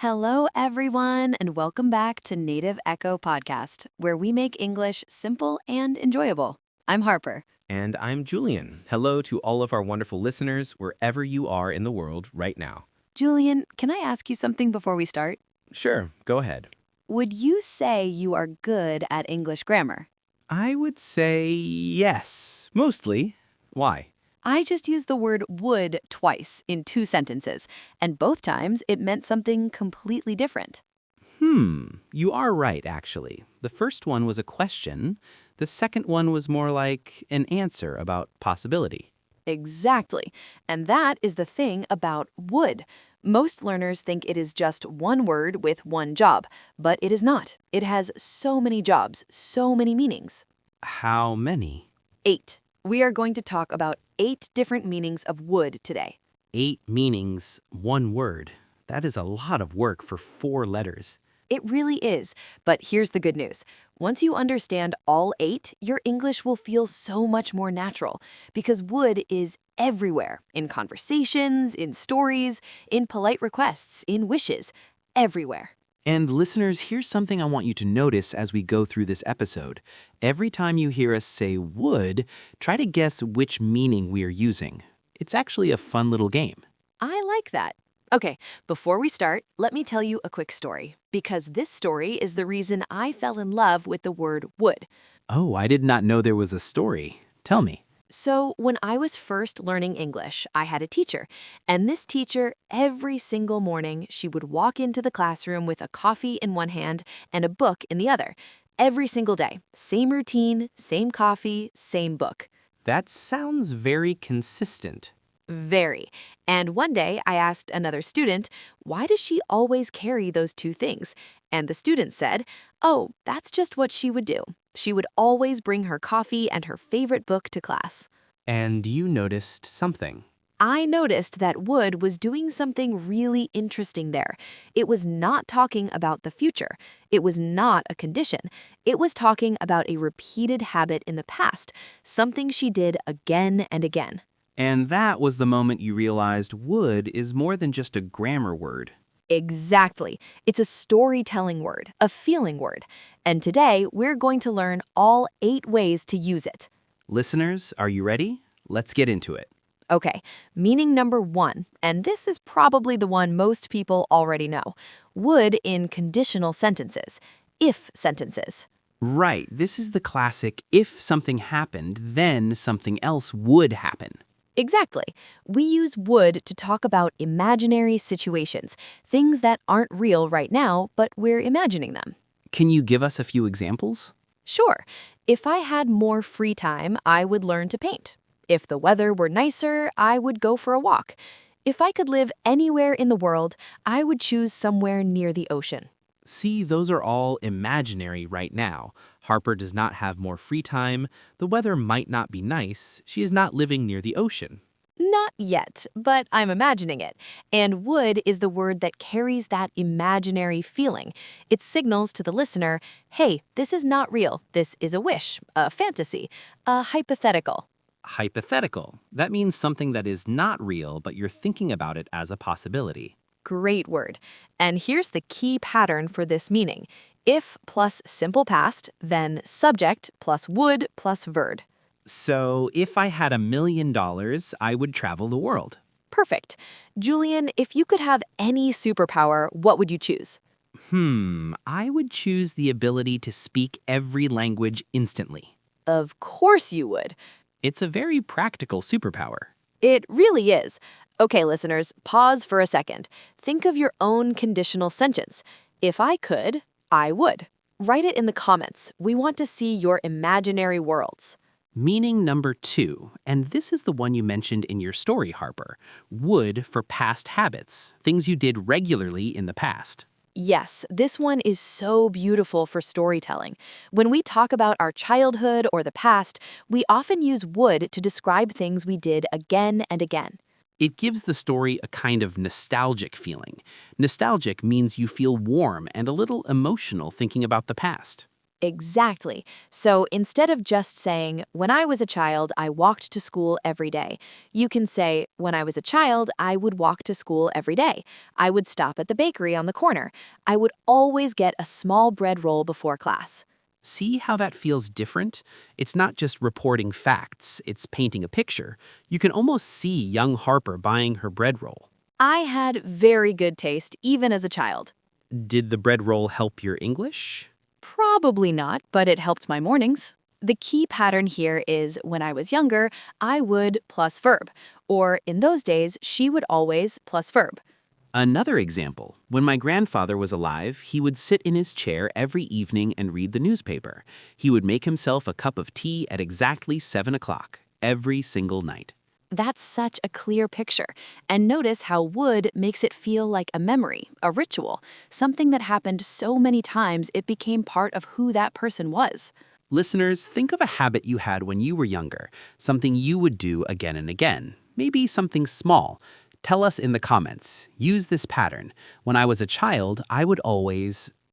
Hello, everyone, and welcome back to Native Echo Podcast, where we make English simple and enjoyable. I'm Harper. And I'm Julian. Hello to all of our wonderful listeners, wherever you are in the world right now. Julian, can I ask you something before we start? Sure, go ahead. Would you say you are good at English grammar? I would say yes, mostly. Why? I just used the word would twice in two sentences, and both times it meant something completely different. You are right, actually. The first one was a question. The second one was more like an answer about possibility. Exactly. And that is the thing about would. Most learners think it is just one word with one job, but it is not. It has so many jobs, so many meanings. How many? 8. We are going to talk about 8 different meanings of would today. 8 meanings, one word. That is a lot of work for 4 letters. It really is, but here's the good news. Once you understand all 8, your English will feel so much more natural because would is everywhere, in conversations, in stories, in polite requests, in wishes, everywhere. And listeners, here's something I want you to notice as we go through this episode. Every time you hear us say would, try to guess which meaning we are using. It's actually a fun little game. I like that. Okay, before we start, let me tell you a quick story, because this story is the reason I fell in love with the word would. Oh, I did not know there was a story. Tell me. So, when I was first learning English, I had a teacher, and this teacher, every single morning, she would walk into the classroom with a coffee in one hand and a book in the other. Every single day. Same routine, same coffee, same book. That sounds very consistent. Very. And one day I asked another student, why does she always carry those two things? And the student said, oh, that's just what she would do. She would always bring her coffee and her favorite book to class. And you noticed something. I noticed that would was doing something really interesting there. It was not talking about the future. It was not a condition. It was talking about a repeated habit in the past, something she did again and again. And that was the moment you realized would is more than just a grammar word. Exactly. It's a storytelling word, a feeling word. And today, we're going to learn all 8 ways to use it. Listeners, are you ready? Let's get into it. Okay, meaning number 1, and this is probably the one most people already know. Would in conditional sentences, if sentences. Right, this is the classic if something happened, then something else would happen. Exactly. We use would to talk about imaginary situations, things that aren't real right now, but we're imagining them. Can you give us a few examples? Sure, if I had more free time, I would learn to paint. If the weather were nicer, I would go for a walk. If I could live anywhere in the world, I would choose somewhere near the ocean. See, those are all imaginary right now. Harper does not have more free time. The weather might not be nice. She is not living near the ocean. Not yet, but I'm imagining it. And would is the word that carries that imaginary feeling. It signals to the listener, hey, this is not real. This is a wish, a fantasy, a hypothetical. Hypothetical. That means something that is not real, but you're thinking about it as a possibility. Great word. And here's the key pattern for this meaning. If plus simple past, then subject plus would plus verb. So, if I had $1 million, I would travel the world. Perfect. Julian, if you could have any superpower, what would you choose? I would choose the ability to speak every language instantly. Of course you would. It's a very practical superpower. It really is. Okay, listeners, pause for a second. Think of your own conditional sentence. If I could, I would. Write it in the comments. We want to see your imaginary worlds. Meaning number 2, and this is the one you mentioned in your story, Harper. Would for past habits, things you did regularly in the past. Yes, this one is so beautiful for storytelling. When we talk about our childhood or the past, we often use would to describe things we did again and again. It gives the story a kind of nostalgic feeling. Nostalgic means you feel warm and a little emotional thinking about the past. Exactly. So instead of just saying, when I was a child, I walked to school every day, you can say, when I was a child, I would walk to school every day. I would stop at the bakery on the corner. I would always get a small bread roll before class. See how that feels different? It's not just reporting facts, it's painting a picture. You can almost see young Harper buying her bread roll. I had very good taste even as a child. Did the bread roll help your English? Probably not, but it helped my mornings. The key pattern here is when I was younger, I would plus verb, or in those days, she would always plus verb. Another example, when my grandfather was alive, he would sit in his chair every evening and read the newspaper. He would make himself a cup of tea at exactly 7 o'clock, every single night. That's such a clear picture. And notice how would makes it feel like a memory, a ritual, something that happened so many times it became part of who that person was. Listeners, think of a habit you had when you were younger, something you would do again and again, maybe something small. Tell us in the comments. Use this pattern. When I was a child, I would always,